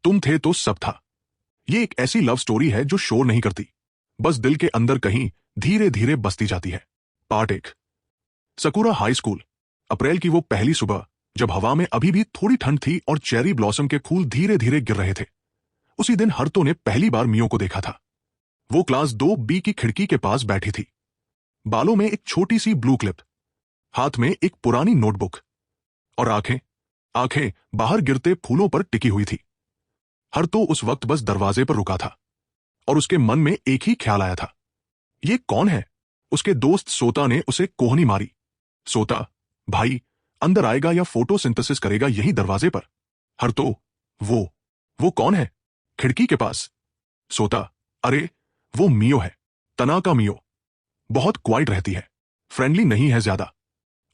तुम थे तो सब था। ये एक ऐसी लव स्टोरी है जो शोर नहीं करती, बस दिल के अंदर कहीं धीरे धीरे बसती जाती है। पार्ट 1। Sakura high school. अप्रैल की वो पहली सुबह, जब हवा में अभी भी थोड़ी ठंड थी और चेरी ब्लॉसम के फूल धीरे धीरे गिर रहे थे। उसी दिन हर्तो ने पहली बार मियो को देखा था। वो क्लास 2B की खिड़की के पास बैठी थी, बालों में एक छोटी सी ब्लू क्लिप, हाथ में एक पुरानी नोटबुक, और आंखें आंखें बाहर गिरते फूलों पर टिकी हुई थी। हर्तो उस वक्त बस दरवाजे पर रुका था और उसके मन में एक ही ख्याल आया था, ये कौन है? उसके दोस्त सोता ने उसे कोहनी मारी। सोता, भाई, अंदर आएगा या फोटोसिंथेसिस करेगा यही दरवाजे पर? हर्तो, वो कौन है खिड़की के पास? सोता, अरे वो मियो है, तनाका मियो। बहुत क्वाइट रहती है, फ्रेंडली नहीं है ज्यादा।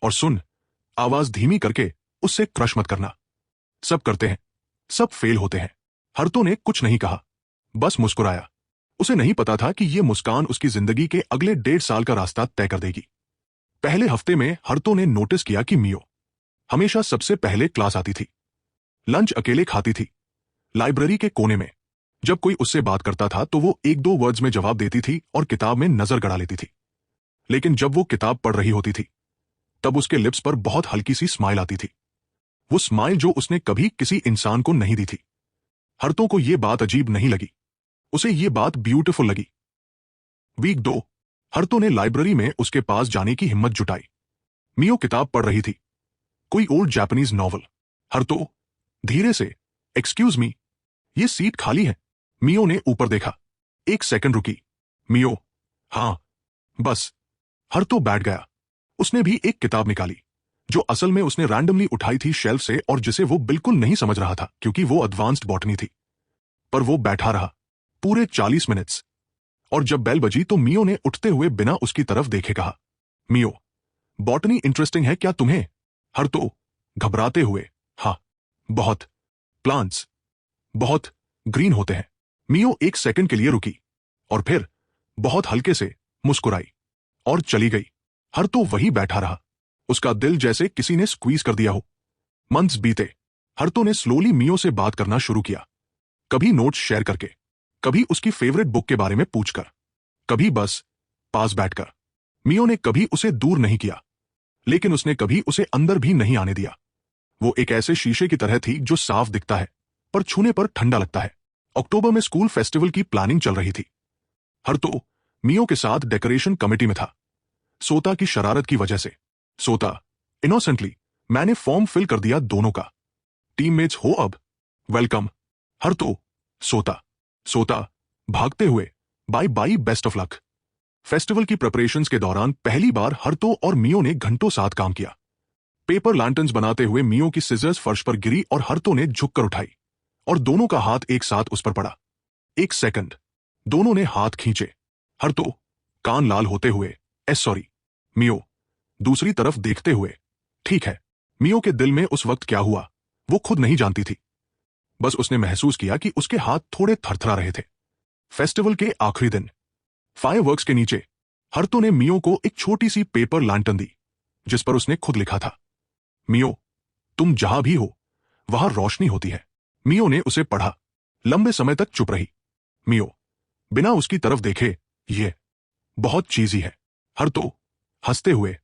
और सुन, आवाज धीमी करके उससे क्रश मत करना। सब करते हैं, सब फेल होते हैं। हर्तो ने कुछ नहीं कहा, बस मुस्कुराया। उसे नहीं पता था कि यह मुस्कान उसकी जिंदगी के अगले 1.5 साल का रास्ता तय कर देगी। पहले हफ्ते में हर्तो ने नोटिस किया कि मियो हमेशा सबसे पहले क्लास आती थी, लंच अकेले खाती थी, लाइब्रेरी के कोने में। जब कोई उससे बात करता था तो वो 1-2 वर्ड्स में जवाब देती थी और किताब में नजर गड़ा लेती थी। लेकिन जब वो किताब पढ़ रही होती थी, तब उसके लिप्स पर बहुत हल्की सी स्माइल आती थी। वो स्माइल जो उसने कभी किसी इंसान को नहीं दी थी। हर्तो को यह बात अजीब नहीं लगी, उसे ये बात ब्यूटीफुल लगी। वीक 2, हर्तो ने लाइब्रेरी में उसके पास जाने की हिम्मत जुटाई। मियो किताब पढ़ रही थी, कोई ओल्ड जापानीज नॉवल। हर्तो धीरे से, एक्सक्यूज मी, ये सीट खाली है। मियो ने ऊपर देखा, 1 सेकंड रुकी। मियो, हाँ, बस। हर्तो बैठ गया। उसने भी एक किताब निकाली, जो असल में उसने रैंडमली उठाई थी शेल्फ से और जिसे वो बिल्कुल नहीं समझ रहा था क्योंकि वो एडवांस्ड बॉटनी थी। पर वो बैठा रहा पूरे 40 मिनट्स। और जब बेल बजी तो मियो ने उठते हुए बिना उसकी तरफ देखे कहा, मियो, बॉटनी इंटरेस्टिंग है क्या तुम्हें? हर्तो घबराते हुए, हाँ, बहुत। प्लांट्स बहुत ग्रीन होते हैं। मियो 1 सेकंड के लिए रुकी और फिर बहुत हल्के से मुस्कुराई और चली गई। हर्तो वहीं बैठा रहा, उसका दिल जैसे किसी ने स्क्वीज कर दिया हो। मंथ्स बीते। हर्तो ने स्लोली मियो से बात करना शुरू किया, कभी नोट्स शेयर करके, कभी उसकी फेवरेट बुक के बारे में पूछकर, कभी बस पास बैठकर। मियो ने कभी उसे दूर नहीं किया, लेकिन उसने कभी उसे अंदर भी नहीं आने दिया। वो एक ऐसे शीशे की तरह थी जो साफ दिखता है पर छूने पर ठंडा लगता है। अक्टूबर में स्कूल फेस्टिवल की प्लानिंग चल रही थी। हर्तो मियो के साथ डेकोरेशन कमेटी में था, सोता की शरारत की वजह से। सोता, इनोसेंटली, मैंने फॉर्म फिल कर दिया दोनों का। टीममेट्स हो अब, वेलकम। हर्तो, सोता भागते हुए, bye bye, best of luck. Festival की प्रिपरेशंस के दौरान पहली बार हर्तो और मियो ने घंटों साथ काम किया। पेपर लैंटर्न्स बनाते हुए मियो की सिजर्स फर्श पर गिरी और हर्तो ने झुककर उठाई और दोनों का हाथ एक साथ उस पर पड़ा। 1 सेकंड, दोनों ने हाथ खींचे। हर्तो कान लाल होते हुए, सॉरी। मियो दूसरी तरफ देखते हुए, ठीक है। मियो के दिल में उस वक्त क्या हुआ वो खुद नहीं जानती थी, बस उसने महसूस किया कि उसके हाथ थोड़े थरथरा रहे थे। फेस्टिवल के आखिरी दिन, फायरवर्क्स के नीचे, हर्तो ने मियो को एक छोटी सी पेपर लैंटर्न दी जिस पर उसने खुद लिखा था, मियो, तुम जहां भी हो वहां रोशनी होती है। मियो ने उसे पढ़ा, लंबे समय तक चुप रही। मियो बिना उसकी तरफ देखे, ये बहुत चीजी है। हर्तो हंसते हुए,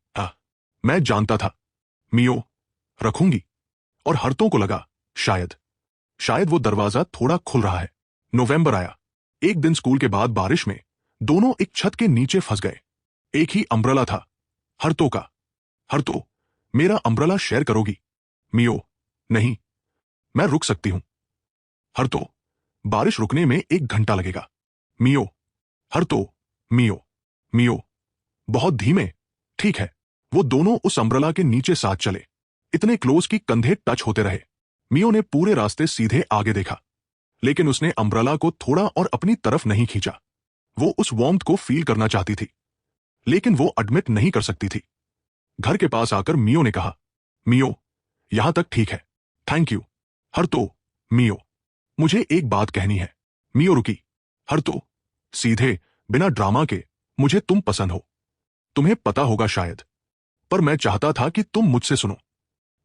मैं जानता था। मियो, रखूंगी। और हर्तो को लगा, शायद वो दरवाजा थोड़ा खुल रहा है। नवंबर आया। एक दिन स्कूल के बाद बारिश में दोनों एक छत के नीचे फंस गए। एक ही अम्ब्रेला था, हर्तो का। हर्तो, मेरा अम्ब्रेला शेयर करोगी? मियो, नहीं, मैं रुक सकती हूं। हर्तो, बारिश रुकने में 1 घंटा लगेगा। मियो, हर्तो, मियो, बहुत धीमे, ठीक है। वो दोनों उस अम्ब्रेला के नीचे साथ चले, इतने क्लोज कि कंधे टच होते रहे। मियो ने पूरे रास्ते सीधे आगे देखा, लेकिन उसने अम्ब्रेला को थोड़ा और अपनी तरफ नहीं खींचा। वो उस वार्मथ को फील करना चाहती थी, लेकिन वो एडमिट नहीं कर सकती थी। घर के पास आकर मियो ने कहा, मियो, यहां तक ठीक है, थैंक यू। हर्तो, मियो, मुझे एक बात कहनी है। मियो रुकी। हर्तो सीधे, बिना ड्रामा के, मुझे तुम पसंद हो। तुम्हें पता होगा शायद, पर मैं चाहता था कि तुम मुझसे सुनो।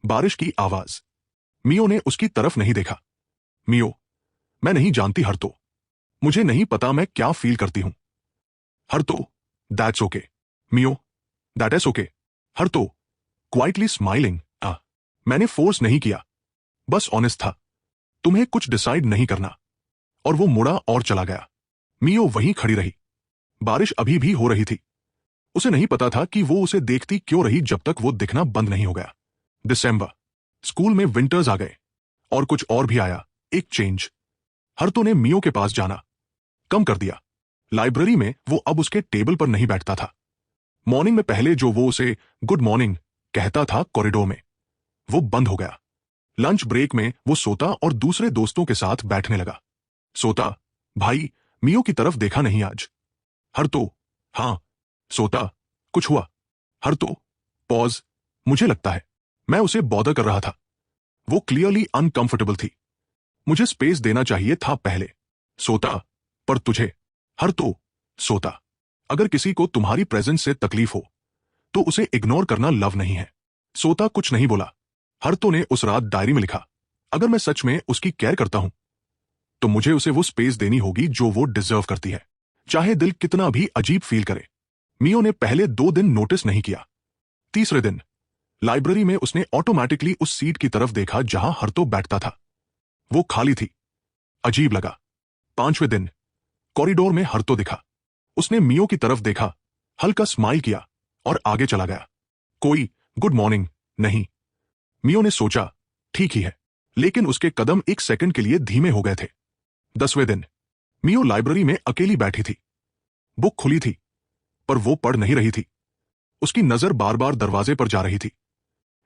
बारिश की आवाज। मियो ने उसकी तरफ नहीं देखा। मियो, मैं नहीं जानती हरतो, मुझे नहीं पता मैं क्या फील करती हूं। Haruto, that's okay. Mio, that is okay. Haruto, quietly smiling, मैंने फोर्स नहीं किया, बस ऑनेस्ट था। तुम्हें कुछ डिसाइड नहीं करना। और वो मुड़ा और चला गया। मियो वहीं खड़ी रही। बारिश अभी भी हो रही थी। उसे नहीं पता था कि वो उसे देखती क्यों रही जब तक वो दिखना बंद नहीं हो गया। दिसंबर, स्कूल में विंटर्स आ गए और कुछ और भी आया, एक चेंज। हरतो ने मियो के पास जाना कम कर दिया। लाइब्रेरी में वो अब उसके टेबल पर नहीं बैठता था। मॉर्निंग में पहले जो वो उसे गुड मॉर्निंग कहता था कॉरिडोर में, वो बंद हो गया। लंच ब्रेक में वो सोता और दूसरे दोस्तों के साथ बैठने लगा। सोता, भाई, मियो की तरफ देखा नहीं आज। हरतो, हाँ। सोता, कुछ हुआ? हरतो, पॉज, मुझे लगता है मैं उसे बॉदर कर रहा था। वो क्लियरली अनकंफर्टेबल थी। मुझे स्पेस देना चाहिए था पहले। सोता, पर तुझे? हरतो, सोता, अगर किसी को तुम्हारी प्रेजेंस से तकलीफ हो तो उसे इग्नोर करना लव नहीं है। सोता कुछ नहीं बोला। हरतो ने उस रात डायरी में लिखा, अगर मैं सच में उसकी केयर करता हूं तो मुझे उसे वो स्पेस देनी होगी जो वो डिजर्व करती है, चाहे दिल कितना भी अजीब फील करे। मियो ने पहले 2 दिन नोटिस नहीं किया। तीसरे दिन लाइब्रेरी में उसने ऑटोमेटिकली उस सीट की तरफ देखा जहां हरतो बैठता था। वो खाली थी। अजीब लगा। 5वें दिन कॉरिडोर में हरतो दिखा। उसने मियो की तरफ देखा, हल्का स्माइल किया और आगे चला गया। कोई गुड मॉर्निंग नहीं। मियो ने सोचा, ठीक ही है, लेकिन उसके कदम एक सेकंड के लिए धीमे हो गए थे। 10वें दिन मियो लाइब्रेरी में अकेली बैठी थी। बुक खुली थी, पर वो पढ़ नहीं रही थी। उसकी नजर बार बार दरवाजे पर जा रही थी।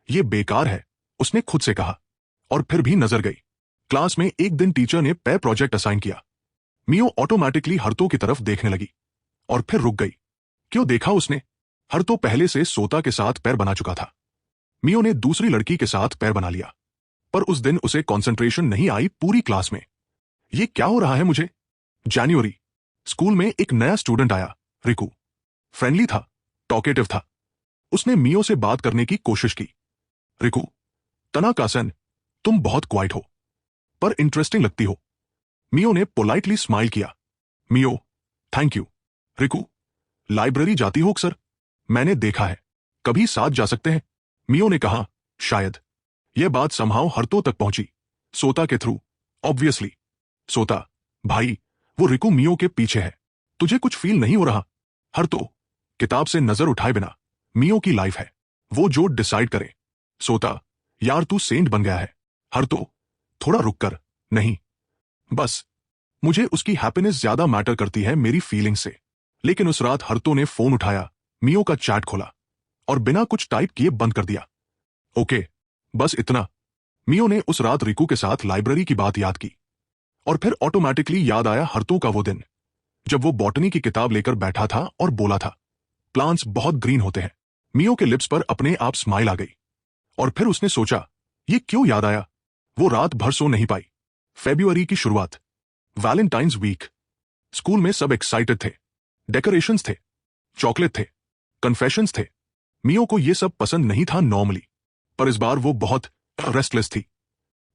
ये बेकार है, उसने खुद से कहा, और फिर भी नजर गई। क्लास में एक दिन टीचर ने पे प्रोजेक्ट असाइन किया। मियो ऑटोमेटिकली हरतो की तरफ देखने लगी और फिर रुक गई। क्यों देखा उसने? हरतो पहले से सोता के साथ पैर बना चुका था। मियो ने दूसरी लड़की के साथ पैर बना लिया, पर उस दिन उसे कंसंट्रेशन नहीं आई पूरी क्लास में। ये क्या हो रहा है मुझे? जनवरी, स्कूल में एक नया स्टूडेंट आया, रिकू। फ्रेंडली था, टॉकेटिव था। उसने मियो से बात करने की कोशिश की। रिकू, तनाका-सन, तुम बहुत क्वाइट हो, पर इंटरेस्टिंग लगती हो। मियो ने पोलाइटली स्माइल किया। मियो, थैंक यू। रिकू, लाइब्रेरी जाती हो अक्सर? मैंने देखा है। कभी साथ जा सकते हैं? मियो ने कहा, शायद। यह बात समहाउ हरतो तक पहुंची, सोता के थ्रू, ऑब्वियसली। सोता, भाई, वो रिकू मियो के पीछे है। तुझे कुछ फील नहीं हो रहा? हरतो, किताब से नजर उठाए बिना, मियो की लाइफ है, वो जो डिसाइड करे। सोता, यार तू सेंट बन गया है। हरतो, थोड़ा रुक कर। नहीं, बस, मुझे उसकी हैप्पीनेस ज्यादा मैटर करती है मेरी फीलिंग से। लेकिन उस रात हरतो ने फोन उठाया, मियो का चैट खोला और बिना कुछ टाइप किए बंद कर दिया। ओके, बस इतना। मियो ने उस रात रिकू के साथ लाइब्रेरी की बात याद की और फिर ऑटोमेटिकली याद आया हरतो का वो दिन जब वो बॉटनी की किताब लेकर बैठा था और बोला था, प्लांट्स बहुत ग्रीन होते हैं। मियो के लिप्स पर अपने आप स्माइल आ गई और फिर उसने सोचा, ये क्यों याद आया? वो रात भर सो नहीं पाई। फरवरी की शुरुआत, वैलेंटाइंस वीक। स्कूल में सब एक्साइटेड थे। डेकोरेशंस थे, चॉकलेट थे, कन्फेशंस थे। मियो को ये सब पसंद नहीं था नॉर्मली, पर इस बार वो बहुत रेस्टलेस थी।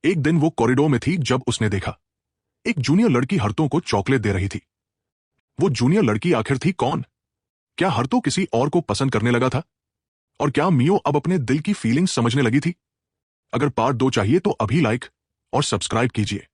एक दिन वो कॉरिडोर में थी जब उसने देखा एक जूनियर लड़की हरतो को चॉकलेट दे रही थी। वो जूनियर लड़की आखिर थी कौन? क्या हरतो किसी और को पसंद करने लगा था? और क्या मियो अब अपने दिल की फीलिंग्स समझने लगी थी? अगर पार्ट 2 चाहिए तो अभी लाइक और सब्सक्राइब कीजिए।